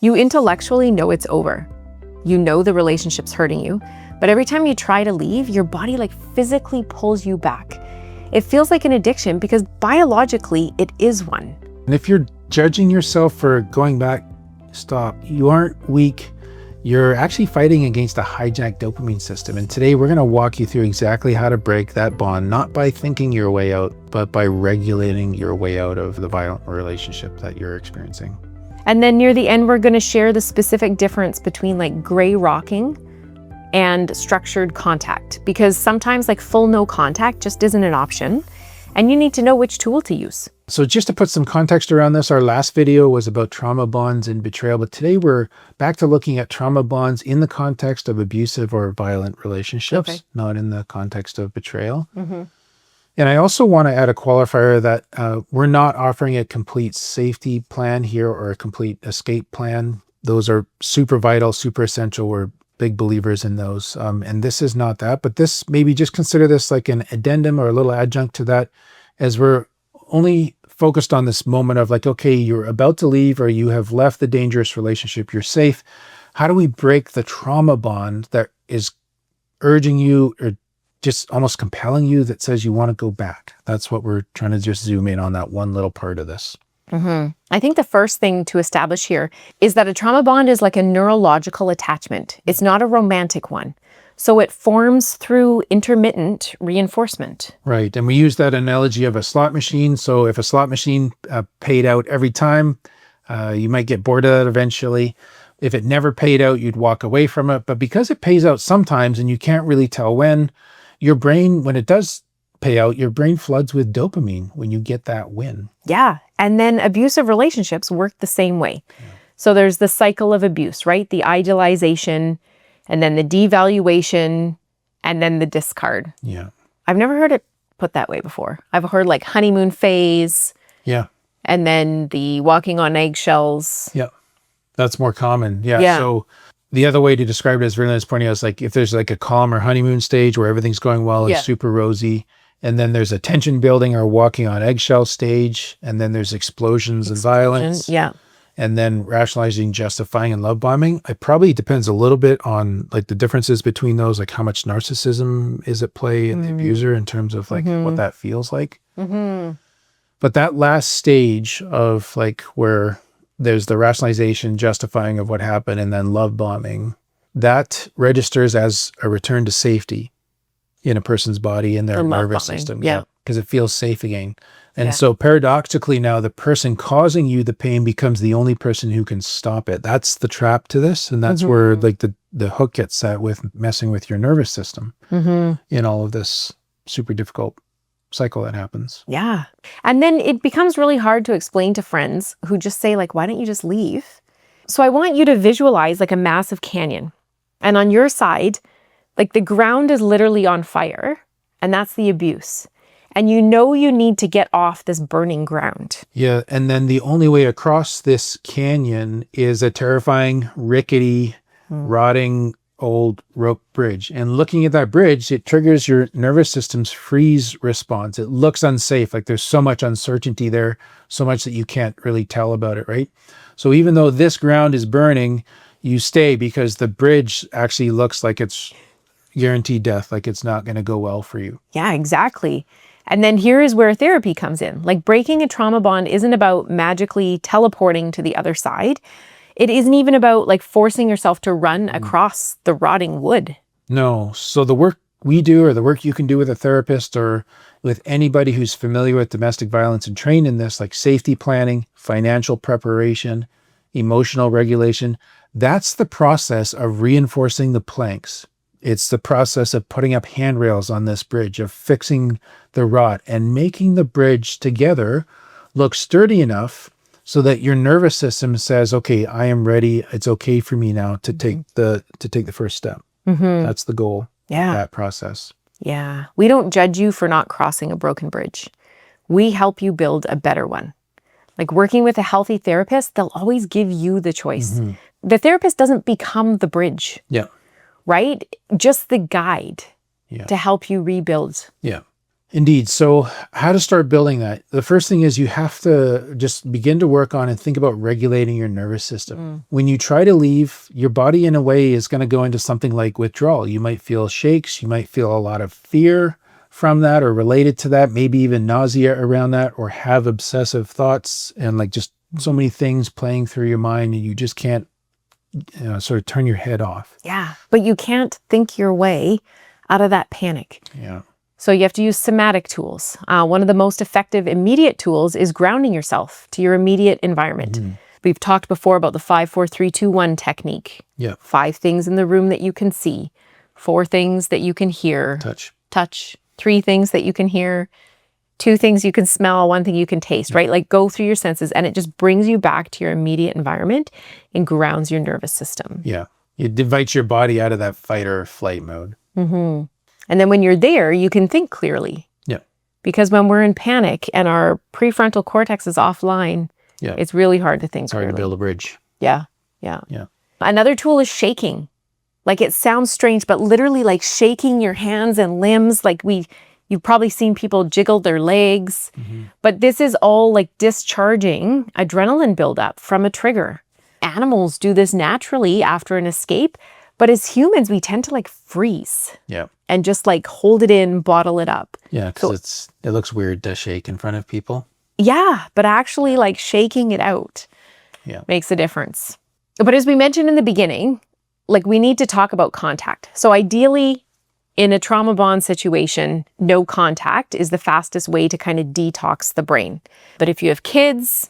You intellectually know it's over. You know the relationship's hurting you, but every time you try to leave, your body like physically pulls you back. It feels like an addiction because biologically it is one. And if you're judging yourself for going back, stop. You aren't weak. You're actually fighting against a hijacked dopamine system. And today we're going to walk you through exactly how to break that bond, not by thinking your way out, but by regulating your way out of the violent relationship that you're experiencing. And then near the end, we're going to share the specific difference between like gray rocking and structured contact, because sometimes like full no contact just isn't an option, and you need to know which tool to use. So just to put some context around this, our last video was about trauma bonds and betrayal, but today we're back to looking at trauma bonds in the context of abusive or violent relationships, not in the context of betrayal. And I also want to add a qualifier that we're not offering a complete safety plan here or a complete escape plan. Those are super vital, super essential. We're big believers in those. And this is not that, but this, maybe just consider this like an addendum or a little adjunct to that, as we're only focused on this moment of like, okay, you're about to leave or you have left the dangerous relationship, you're safe. How do we break the trauma bond that is urging you or just almost compelling you that says you want to go back? That's what we're trying to just zoom in on, that one little part of this. I think the first thing to establish here is that a trauma bond is like a neurological attachment. It's not a romantic one. So it forms through intermittent reinforcement. Right. And we use that analogy of a slot machine. So if a slot machine paid out every time, you might get bored of that eventually. If it never paid out, you'd walk away from it. But because it pays out sometimes and you can't really tell when, your brain, when it does pay out, your brain floods with dopamine when you get that win. Yeah. And then abusive relationships work the same way. So there's the cycle of abuse, right? The idealization, and then the devaluation, and then the discard. Yeah. I've never heard it put that way before. I've heard like honeymoon phase. Yeah. And then the walking on eggshells. Yeah. That's more common. Yeah. So the other way to describe it, as Verlynda's pointing out, is like if there's like a calm or honeymoon stage where everything's going well, it's super rosy. And then there's a tension building or walking on eggshell stage. And then there's explosions and violence. Yeah. And then rationalizing, justifying, and love bombing. It probably depends a little bit on like the differences between those, like how much narcissism is at play in the abuser in terms of like what that feels like. But that last stage of like where there's the rationalization, justifying of what happened, and then love bombing, that registers as a return to safety in a person's body and their nervous system. Because it feels safe again. And so paradoxically now, the person causing you the pain becomes the only person who can stop it. That's the trap to this. And that's where like the hook gets set with messing with your nervous system in all of this super difficult cycle that happens. Yeah. And then it becomes really hard to explain to friends who just say like, why don't you just leave? So I want you to visualize like a massive canyon. And on your side, like the ground is literally on fire, and that's the abuse. And you know you need to get off this burning ground. Yeah, and then the only way across this canyon is a terrifying, rickety, rotting old rope bridge. And looking at that bridge, it triggers your nervous system's freeze response. It looks unsafe, like there's so much uncertainty there, so much that you can't really tell about it, right? So even though this ground is burning, you stay because the bridge actually looks like it's guaranteed death, like it's not going to go well for you. Yeah, exactly. And then here is where therapy comes in. Like breaking a trauma bond isn't about magically teleporting to the other side. It isn't even about like forcing yourself to run across the rotting wood. No. So the work we do, or the work you can do with a therapist or with anybody who's familiar with domestic violence and trained in this, like safety planning, financial preparation, emotional regulation, that's the process of reinforcing the planks. It's the process of putting up handrails on this bridge, of fixing the rot and making the bridge together look sturdy enough so that your nervous system says, okay, I am ready. It's okay for me now to take the first step. That's the goal. That process. Yeah. We don't judge you for not crossing a broken bridge. We help you build a better one. Like working with a healthy therapist, they'll always give you the choice. The therapist doesn't become the bridge. Yeah. Right? Just the guide to help you rebuild. Yeah. Indeed. So how to start building that? The first thing is you have to just begin to work on and think about regulating your nervous system. When you try to leave, your body in a way is going to go into something like withdrawal. You might feel shakes. You might feel a lot of fear from that or related to that, maybe even nausea around that, or have obsessive thoughts and like just so many things playing through your mind and you just can't sort of turn your head off. Yeah. But you can't think your way out of that panic. Yeah. So you have to use somatic tools. One of the most effective immediate tools is grounding yourself to your immediate environment. We've talked before about the 5, 4, 3, 2, 1 technique. Yeah. 5 things in the room that you can see, 4 things that you can hear. Touch. 3 things that you can hear, 2 things you can smell, 1 thing you can taste, right? Like go through your senses and it just brings you back to your immediate environment and grounds your nervous system. Yeah. It invites your body out of that fight or flight mode. And then when you're there, you can think clearly. Yeah. Because when we're in panic and our prefrontal cortex is offline, it's really hard to think clearly. It's hard to build a bridge. Yeah. Another tool is shaking. Like it sounds strange, but literally like shaking your hands and limbs. Like you've probably seen people jiggle their legs, but this is all like discharging adrenaline buildup from a trigger. Animals do this naturally after an escape, but as humans, we tend to like freeze. Yeah. And just like hold it in, bottle it up. Yeah, because it looks weird to shake in front of people. Yeah, but actually like shaking it out makes a difference. But as we mentioned in the beginning, like we need to talk about contact. So ideally, in a trauma bond situation, no contact is the fastest way to kind of detox the brain. But if you have kids,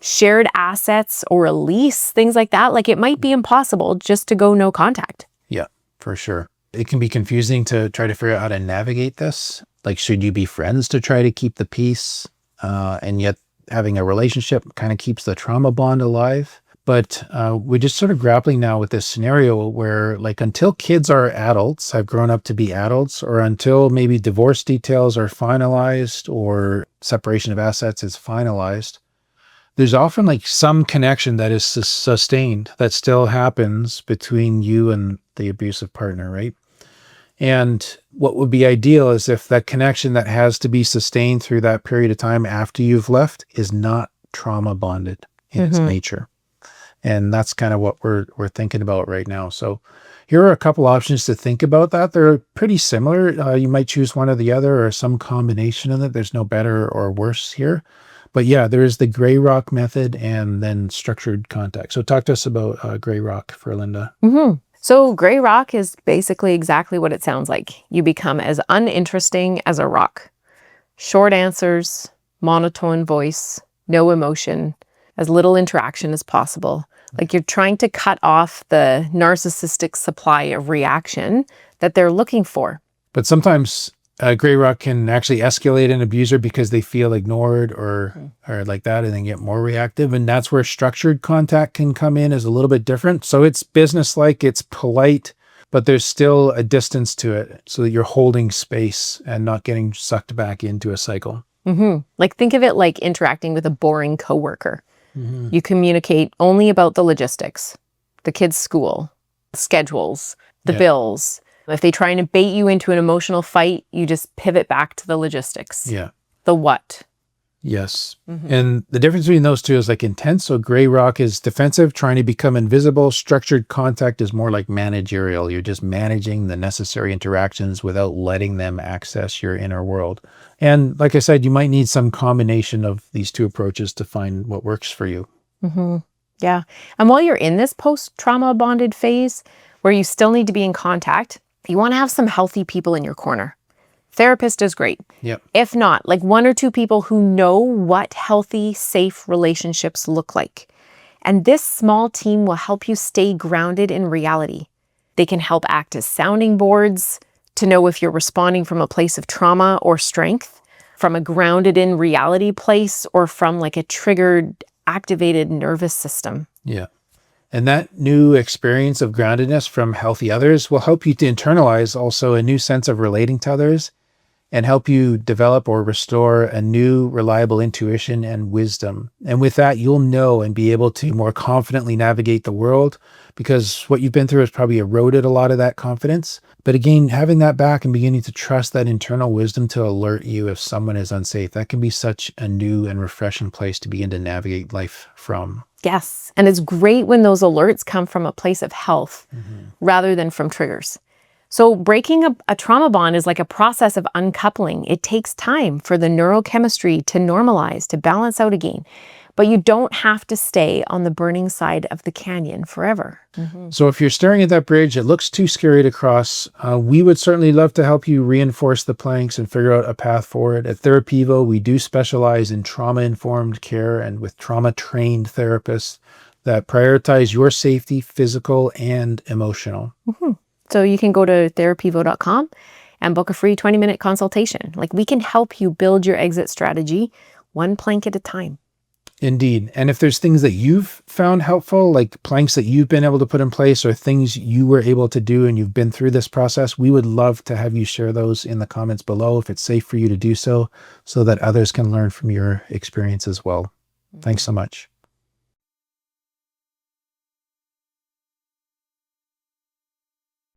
shared assets or a lease, things like that, like it might be impossible just to go no contact. Yeah, for sure. It can be confusing to try to figure out how to navigate this. Like, should you be friends to try to keep the peace? And yet having a relationship kind of keeps the trauma bond alive. But we're just sort of grappling now with this scenario where like until kids are adults, have grown up to be adults, or until maybe divorce details are finalized or separation of assets is finalized, there's often like some connection that is sustained that still happens between you and the abusive partner, right? And what would be ideal is if that connection that has to be sustained through that period of time after you've left is not trauma bonded in its nature. And that's kind of what we're thinking about right now. So here are a couple options to think about that. They're pretty similar. You might choose one or the other or some combination of it. There's no better or worse here. But yeah, there is the gray rock method and then structured contact. So talk to us about gray rock, Verlynda. So gray rock is basically exactly what it sounds like. You become as uninteresting as a rock. Short answers, monotone voice, no emotion, as little interaction as possible. Like you're trying to cut off the narcissistic supply of reaction that they're looking for. But sometimes gray rock can actually escalate an abuser because they feel ignored or like that and then get more reactive. And that's where structured contact can come in, is a little bit different. So it's businesslike, it's polite, but there's still a distance to it so that you're holding space and not getting sucked back into a cycle. Like think of it like interacting with a boring coworker. You communicate only about the logistics, the kids' school, schedules, the bills. If they try and bait you into an emotional fight, you just pivot back to the logistics. Yeah. The what. Yes. And the difference between those two is like intense. So gray rock is defensive, trying to become invisible. Structured contact is more like managerial. You're just managing the necessary interactions without letting them access your inner world. And like I said, you might need some combination of these two approaches to find what works for you. Yeah. And while you're in this post-trauma bonded phase, where you still need to be in contact, you want to have some healthy people in your corner. Therapist is great. If not, like 1 or 2 people who know what healthy, safe relationships look like. And this small team will help you stay grounded in reality. They can help act as sounding boards to know if you're responding from a place of trauma or strength, from a grounded in reality place, or from like a triggered, activated nervous system. Yeah. And that new experience of groundedness from healthy others will help you to internalize also a new sense of relating to others and help you develop or restore a new, reliable intuition and wisdom. And with that, you'll know and be able to more confidently navigate the world, because what you've been through has probably eroded a lot of that confidence. But again, having that back and beginning to trust that internal wisdom to alert you if someone is unsafe, that can be such a new and refreshing place to begin to navigate life from. Yes. And it's great when those alerts come from a place of health rather than from triggers. So breaking a trauma bond is like a process of uncoupling. It takes time for the neurochemistry to normalize, to balance out again. But you don't have to stay on the burning side of the canyon forever. So if you're staring at that bridge, it looks too scary to cross, we would certainly love to help you reinforce the planks and figure out a path forward. At Therapivo, we do specialize in trauma-informed care and with trauma-trained therapists that prioritize your safety, physical and emotional. So you can go to therapivo.com and book a free 20-minute consultation. Like, we can help you build your exit strategy one plank at a time. Indeed. And if there's things that you've found helpful, like planks that you've been able to put in place or things you were able to do and you've been through this process, we would love to have you share those in the comments below if it's safe for you to do so that others can learn from your experience as well. Thanks so much.